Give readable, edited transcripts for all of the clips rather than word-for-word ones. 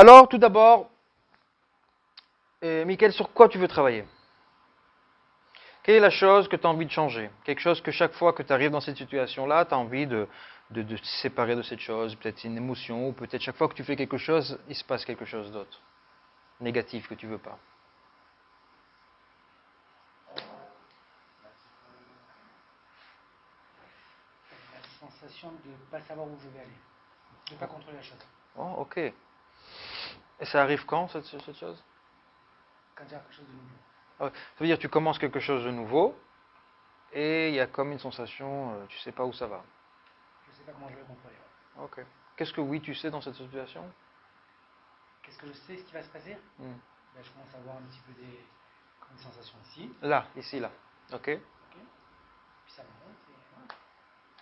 Alors, tout d'abord, Mickaël, sur quoi tu veux travailler? Quelle est la chose que tu as envie de changer? Quelque chose que chaque fois que tu arrives dans cette situation-là, tu as envie de te séparer de cette chose, peut-être une émotion, ou peut-être chaque fois que tu fais quelque chose, il se passe quelque chose d'autre, négatif que tu veux pas. La sensation de ne pas savoir où je vais aller, de ne pas contrôler la chose. Oh, ok. Et ça arrive quand, cette chose? Quand il y a quelque chose de nouveau. Ça veut dire que tu commences quelque chose de nouveau, et il y a comme une sensation, tu sais pas où ça va. Je ne sais pas comment je vais contrôler. Ok. Qu'est-ce que oui, tu sais dans cette situation? Qu'est-ce que je sais, ce qui va se passer? Ben, je commence à avoir un petit peu comme une sensation ici. Là, ici, là. Ok. Puis ça monte.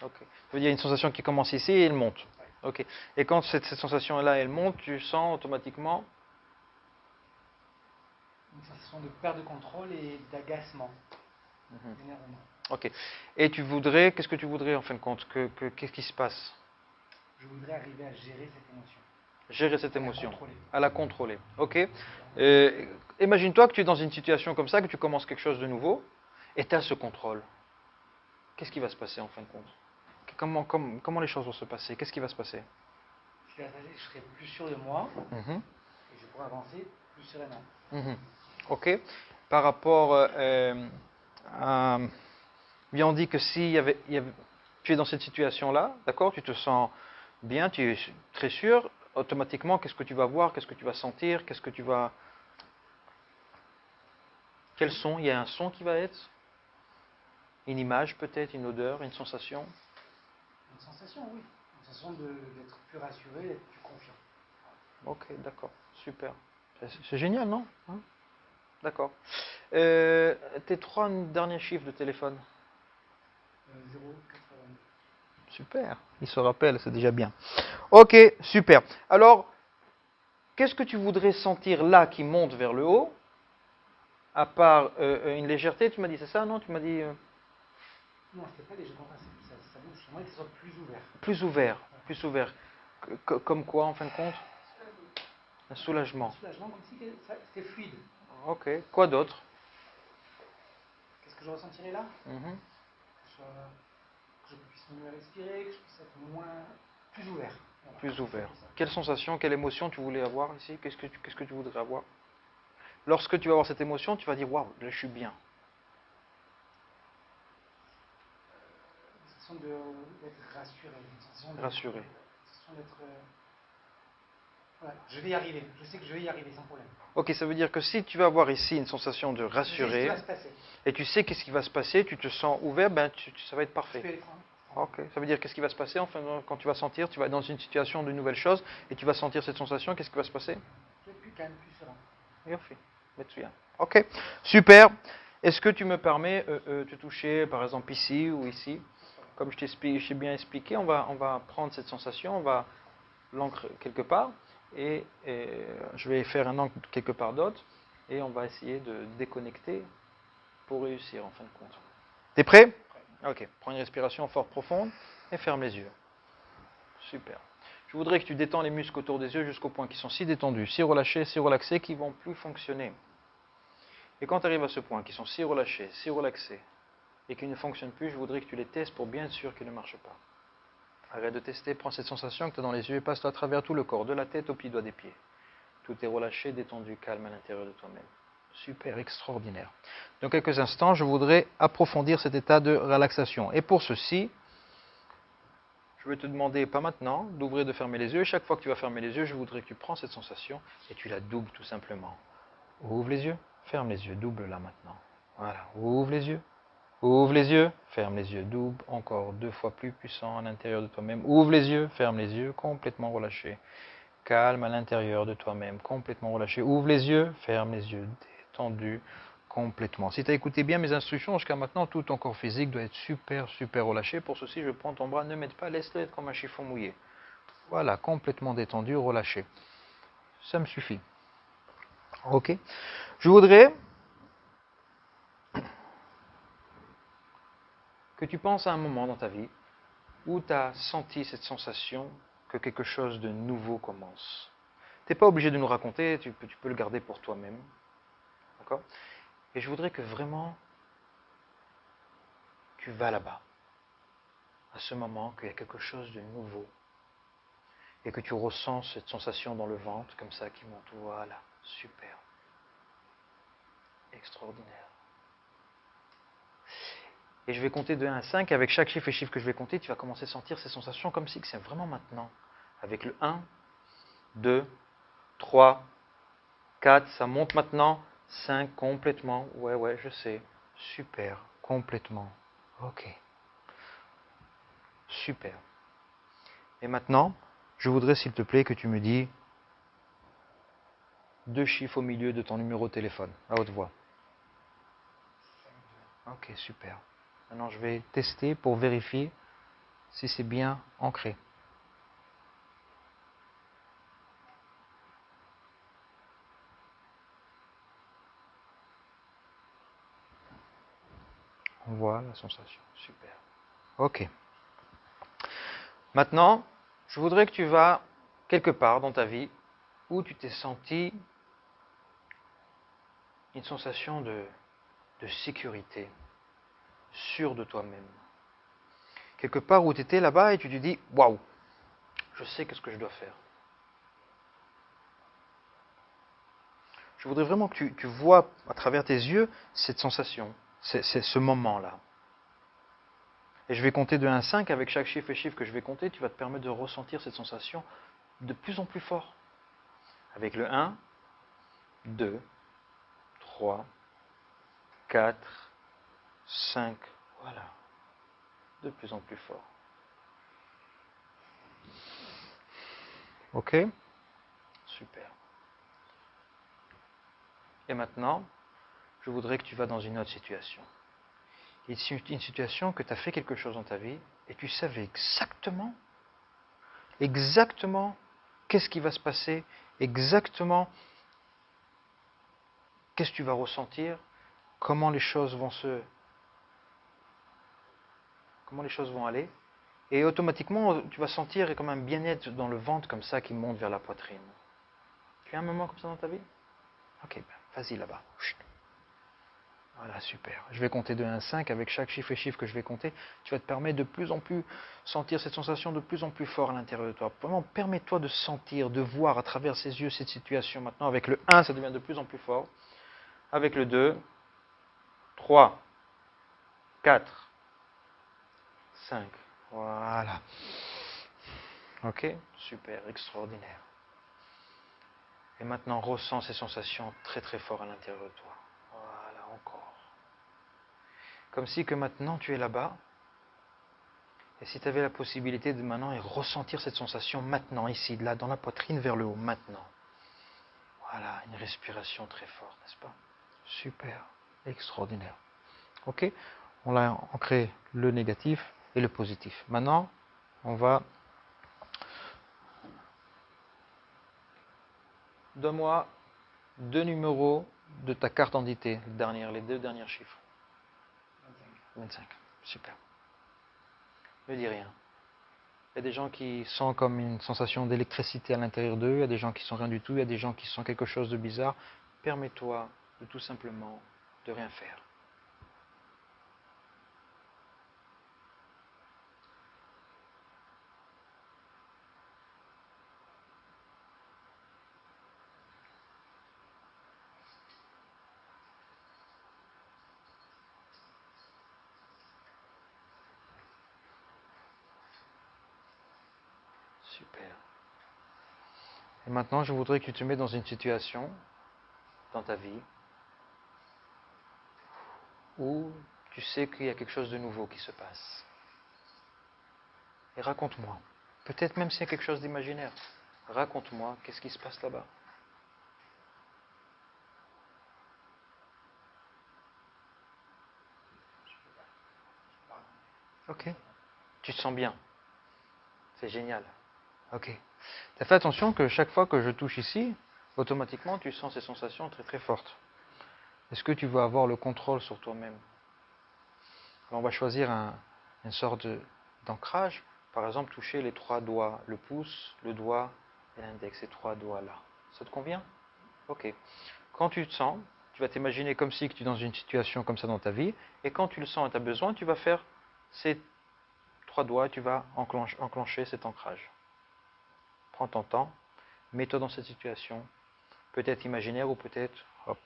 Et... Ok. Ça veut dire qu'il y a une sensation qui commence ici et elle monte. Ouais. Ok. Et quand cette sensation-là, elle monte, tu sens automatiquement une sensation de perte de contrôle et d'agacement, d'énervement. Ok. Et qu'est-ce que tu voudrais en fin de compte? Qu'est-ce qui se passe? Je voudrais arriver à gérer cette émotion. Gérer cette émotion. À la contrôler. Ok. Imagine-toi que tu es dans une situation comme ça, que tu commences quelque chose de nouveau, et tu as ce contrôle. Qu'est-ce qui va se passer en fin de compte? Comment les choses vont se passer? Qu'est-ce qui va se passer? Ce qui va se passer, je serai plus sûr de moi, et je pourrai avancer plus sereinement. Ok. Par rapport à... Bien, on dit que tu es dans cette situation-là, d'accord, tu te sens bien, tu es très sûr, automatiquement, qu'est-ce que tu vas voir, qu'est-ce que tu vas sentir, qu'est-ce que tu vas... Quel son? Il y a un son qui va être? Une image peut-être, une odeur, une sensation? Une sensation, oui. Une sensation d'être plus rassuré, d'être plus confiant. Ok, d'accord, super. C'est génial, non? D'accord. Tes 3 derniers chiffres de téléphone? 0,82. Super, il se rappelle, c'est déjà bien. Ok, super. Alors, qu'est-ce que tu voudrais sentir là qui monte vers le haut? À part une légèreté, tu m'as dit, c'est ça, non? Tu m'as dit... Non, c'était pas léger, ça bouge. J'aimerais que ce soit plus ouvert. Plus ouvert, plus ouvert. Comme quoi, en fin de compte? Un soulagement. Un soulagement, comme si c'était fluide. Ok, quoi d'autre? Qu'est-ce que je ressentirais là? Que je puisse mieux respirer, que je puisse être plus ouvert. Voilà. Plus ouvert. Quelle sensation, quelle émotion tu voulais avoir ici? Qu'est-ce que tu voudrais avoir? Lorsque tu vas avoir cette émotion, tu vas dire, waouh, là je suis bien. Une sensation d'être rassuré. Une sensation Rassuré. Une sensation d'être... voilà, je vais y arriver. Je sais que je vais y arriver sans problème. Ok, ça veut dire que si tu vas avoir ici une sensation de rassuré, je sais ce qui va se passer. Et tu sais qu'est-ce qui va se passer, tu te sens ouvert, ben ça va être parfait. Ok, ça veut dire qu'est-ce qui va se passer enfin, quand tu vas sentir, tu vas être dans une situation de nouvelle chose et tu vas sentir cette sensation, qu'est-ce qui va se passer? Je vais être plus calme, plus serein. Ok, super. Est-ce que tu me permets de toucher par exemple ici ou ici? Comme je t'ai bien expliqué, on va prendre cette sensation, on va l'ancrer quelque part et je vais faire un encre quelque part d'autre et on va essayer de déconnecter pour réussir en fin de compte. T'es prêt? Ok, prends une respiration forte, profonde et ferme les yeux. Super. Je voudrais que tu détends les muscles autour des yeux jusqu'au point qu'ils sont si détendus, si relâchés, si relaxés qu'ils ne vont plus fonctionner. Et quand tu arrives à ce point, qu'ils sont si relâchés, si relaxés et qu'ils ne fonctionnent plus, je voudrais que tu les testes pour bien être sûr qu'ils ne marchent pas. Arrête de tester, prends cette sensation que tu as dans les yeux et passe-la à travers tout le corps, de la tête aux pieds doigts des pieds. Tout est relâché, détendu, calme à l'intérieur de toi-même. Super, extraordinaire. Dans quelques instants, je voudrais approfondir cet état de relaxation. Et pour ceci, je vais te demander, pas maintenant, d'ouvrir, de fermer les yeux. Et chaque fois que tu vas fermer les yeux, je voudrais que tu prends cette sensation et tu la doubles tout simplement. Ouvre les yeux, ferme les yeux, double-la maintenant. Voilà, ouvre les yeux, ferme les yeux, double, encore 2 fois plus puissant à l'intérieur de toi-même. Ouvre les yeux, ferme les yeux, complètement relâché. Calme à l'intérieur de toi-même, complètement relâché. Ouvre les yeux, ferme les yeux, détendu complètement. Si tu as écouté bien mes instructions, jusqu'à maintenant, tout ton corps physique doit être super, super relâché. Pour ceci, je prends ton bras, ne m'aide pas, laisse-le être comme un chiffon mouillé. Voilà, complètement détendu, relâché. Ça me suffit. Ok. Je voudrais que tu penses à un moment dans ta vie où tu as senti cette sensation que quelque chose de nouveau commence. Tu n'es pas obligé de nous raconter, tu peux le garder pour toi-même. D'accord? Et je voudrais que vraiment tu vas là-bas, à ce moment, qu'il y a quelque chose de nouveau, et que tu ressens cette sensation dans le ventre, comme ça, qui monte. Voilà, super, extraordinaire. Et je vais compter de 1 à 5, avec chaque chiffre et chiffre que je vais compter, tu vas commencer à sentir ces sensations comme si c'est vraiment maintenant. Avec le 1, 2, 3, 4, ça monte maintenant, 5, complètement, ouais, je sais, super, complètement, ok, super. Et maintenant, je voudrais, s'il te plaît, que tu me dis 2 chiffres au milieu de ton numéro de téléphone, à haute voix. Ok, super. Maintenant, je vais tester pour vérifier si c'est bien ancré. On voit la sensation, super. Ok. Maintenant, je voudrais que tu vas quelque part dans ta vie où tu t'es senti une sensation de sécurité, sûr de toi-même. Quelque part où tu étais là-bas et tu te dis, waouh, je sais qu'est-ce que je dois faire. Je voudrais vraiment que tu vois à travers tes yeux cette sensation, c'est ce moment-là. Et je vais compter de 1 à 5, avec chaque chiffre et chiffre que je vais compter, tu vas te permettre de ressentir cette sensation de plus en plus fort. Avec le 1, 2, 3, 4, 5, voilà, de plus en plus fort. Ok? Super. Et maintenant, je voudrais que tu vas dans une autre situation. C'est une situation que tu as fait quelque chose dans ta vie et tu savais exactement qu'est-ce qui va se passer, exactement qu'est-ce que tu vas ressentir, comment les choses vont aller. Et automatiquement, tu vas sentir comme un bien-être dans le ventre, comme ça, qui monte vers la poitrine. Tu as un moment comme ça dans ta vie? Ok, ben, vas-y là-bas. Chut. Voilà, super. Je vais compter de 1 à 5. Avec chaque chiffre et chiffre que je vais compter, tu vas te permettre de plus en plus sentir cette sensation de plus en plus fort à l'intérieur de toi. Vraiment, permets-toi de sentir, de voir à travers ses yeux cette situation. Maintenant, avec le 1, ça devient de plus en plus fort. Avec le 2, 3, 4, 5. Voilà. Ok? Super, extraordinaire. Et maintenant, ressens ces sensations très très fort à l'intérieur de toi. Voilà, encore. Comme si que maintenant tu es là-bas. Et si tu avais la possibilité de maintenant et ressentir cette sensation maintenant, ici, là, dans la poitrine vers le haut, maintenant. Voilà, une respiration très forte, n'est-ce pas? Super, extraordinaire. Ok? On a ancré le négatif et le positif. Maintenant, on va... Donne-moi 2 numéros de ta carte d'identité, les 2 derniers chiffres. 25. Super. Ne dis rien. Il y a des gens qui sentent comme une sensation d'électricité à l'intérieur d'eux, il y a des gens qui sentent rien du tout, il y a des gens qui sentent quelque chose de bizarre. Permets-toi de tout simplement de rien faire. Super. Et maintenant, je voudrais que tu te mettes dans une situation dans ta vie où tu sais qu'il y a quelque chose de nouveau qui se passe. Et raconte-moi. Peut-être même s'il y a quelque chose d'imaginaire. Raconte-moi qu'est-ce qui se passe là-bas. Ok. Tu te sens bien. C'est génial. Ok. Tu as fait attention que chaque fois que je touche ici, automatiquement tu sens ces sensations très très fortes. Est-ce que tu veux avoir le contrôle sur toi-même? Alors on va choisir une sorte d'ancrage. Par exemple, toucher les 3 doigts, le pouce, le doigt et l'index, ces 3 doigts-là. Ça te convient? Ok. Quand tu te sens, tu vas t'imaginer comme si tu es dans une situation comme ça dans ta vie, et quand tu le sens et tu as besoin, tu vas faire ces 3 doigts et tu vas enclencher cet ancrage. Prends ton temps, mets-toi dans cette situation, peut-être imaginaire ou peut-être, hop,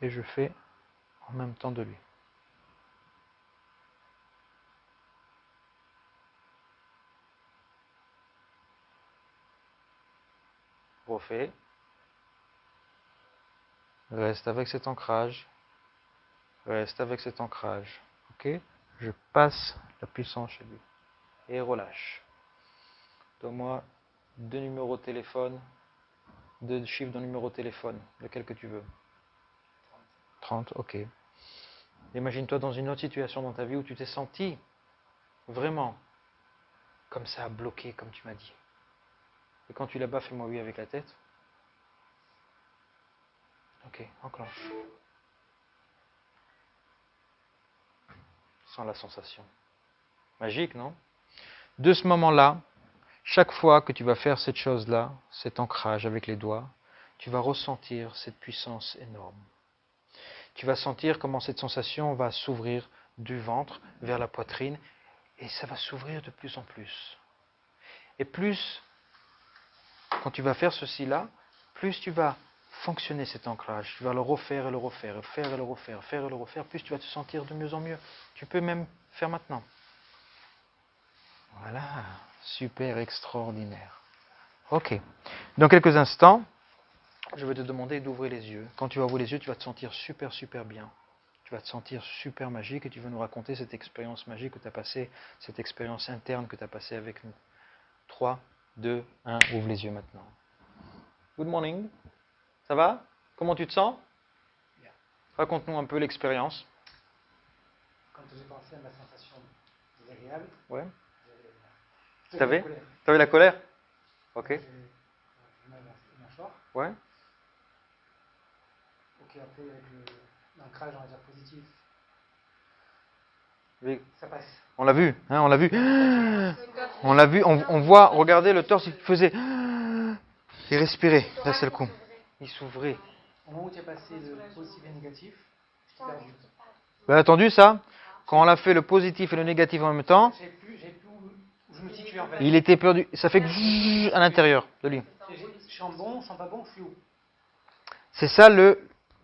et je fais en même temps de lui. Refais. Reste avec cet ancrage. Reste avec cet ancrage. Ok? Je passe la puissance chez lui. Et relâche. Donne-moi 2 numéros de téléphone, 2 chiffres de numéro de téléphone, lequel que tu veux. 30, ok. Imagine-toi dans une autre situation dans ta vie où tu t'es senti vraiment comme ça, bloqué, comme tu m'as dit. Et quand tu là-bas, fais-moi oui avec la tête. Ok, enclenche. Sens la sensation. Magique, non? De ce moment-là, chaque fois que tu vas faire cette chose-là, cet ancrage avec les doigts, tu vas ressentir cette puissance énorme. Tu vas sentir comment cette sensation va s'ouvrir du ventre vers la poitrine et ça va s'ouvrir de plus en plus. Et plus, quand tu vas faire ceci-là, plus tu vas fonctionner cet ancrage. Tu vas le refaire et le refaire, faire et le refaire, faire et le refaire, plus tu vas te sentir de mieux en mieux. Tu peux même faire maintenant. Voilà, super extraordinaire. Ok, dans quelques instants, je vais te demander d'ouvrir les yeux. Quand tu vas ouvrir les yeux, tu vas te sentir super, super bien. Tu vas te sentir super magique et tu vas nous raconter cette expérience magique que tu as passée, cette expérience interne que tu as passée avec nous. 3, 2, 1, ouvre les yeux maintenant. Good morning. Ça va? Comment tu te sens? Bien. Raconte-nous un peu l'expérience. Quand j'ai pensé à ma sensation désagréable, Ouais. j'avais T'avais la colère? Ok. J'ai mal à la mâchoire. Ouais. Ok, après avec l'ancrage, on va dire positif, Oui. ça passe. On l'a vu, hein, on l'a vu. On l'a vu, on voit, regardez, le torse, il faisait. Il respirait, là c'est le coup. Il s'ouvrait. Au moment où tu as passé le positif et le négatif, je t'ai perdu. Vous avez entendu ça? Quand on a fait le positif et le négatif en même temps, J'ai plus où je me situais en fait. il était perdu. Ça fait à l'intérieur de lui. Je suis en bon, je suis pas bon, je suis où? C'est ça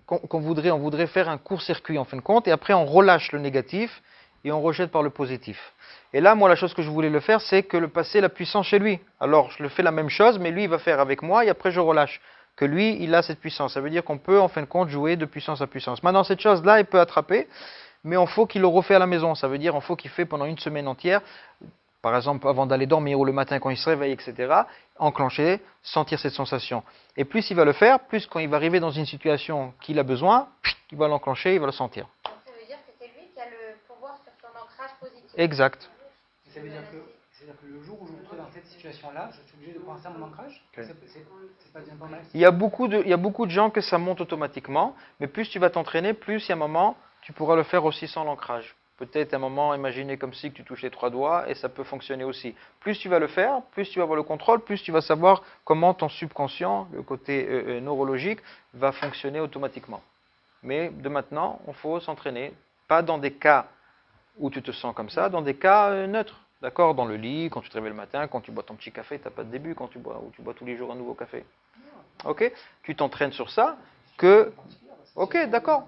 qu'on voudrait. On voudrait faire un court-circuit en fin de compte, et après on relâche le négatif et on rejette par le positif. Et là, moi, la chose que je voulais le faire, c'est que le passer la puissance chez lui. Alors, je le fais la même chose, mais lui, il va faire avec moi, et après, je relâche. Que lui, il a cette puissance. Ça veut dire qu'on peut, en fin de compte, jouer de puissance à puissance. Maintenant, cette chose-là, il peut attraper, mais il faut qu'il le refait à la maison. Ça veut dire qu'il faut qu'il fait pendant une semaine entière, par exemple, avant d'aller dormir ou le matin quand il se réveille, etc., enclencher, sentir cette sensation. Et plus il va le faire, plus quand il va arriver dans une situation qu'il a besoin, il va l'enclencher, il va le sentir. Ça veut dire que c'est lui qui a le pouvoir sur ton ancrage positif. Exact. Ça veut dire que le jour où je me trouve dans cette situation-là, je suis obligé de penser à mon ancrage. Okay. C'est pas bien normal. Il y a beaucoup de gens que ça monte automatiquement, mais plus tu vas t'entraîner, plus il y a un moment, tu pourras le faire aussi sans l'ancrage. Peut-être un moment, imaginer comme si tu touches les 3 doigts et ça peut fonctionner aussi. Plus tu vas le faire, plus tu vas avoir le contrôle, plus tu vas savoir comment ton subconscient, le côté neurologique, va fonctionner automatiquement. Mais de maintenant, il faut s'entraîner. Pas dans des cas où tu te sens comme ça, dans des cas neutres. D'accord? Dans le lit, quand tu te réveilles le matin, quand tu bois ton petit café, tu n'as pas de début, quand tu bois tous les jours un nouveau café. Ok? Tu t'entraînes sur ça, que... Ok, d'accord.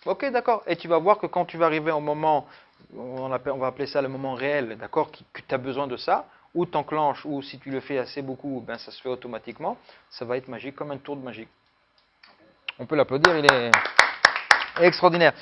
Ok, d'accord. Et tu vas voir que quand tu vas arriver au moment, on va appeler ça le moment réel, d'accord, que tu as besoin de ça, ou tu enclenches, ou si tu le fais assez beaucoup, ben ça se fait automatiquement, ça va être magique, comme un tour de magie. On peut l'applaudir, il est extraordinaire.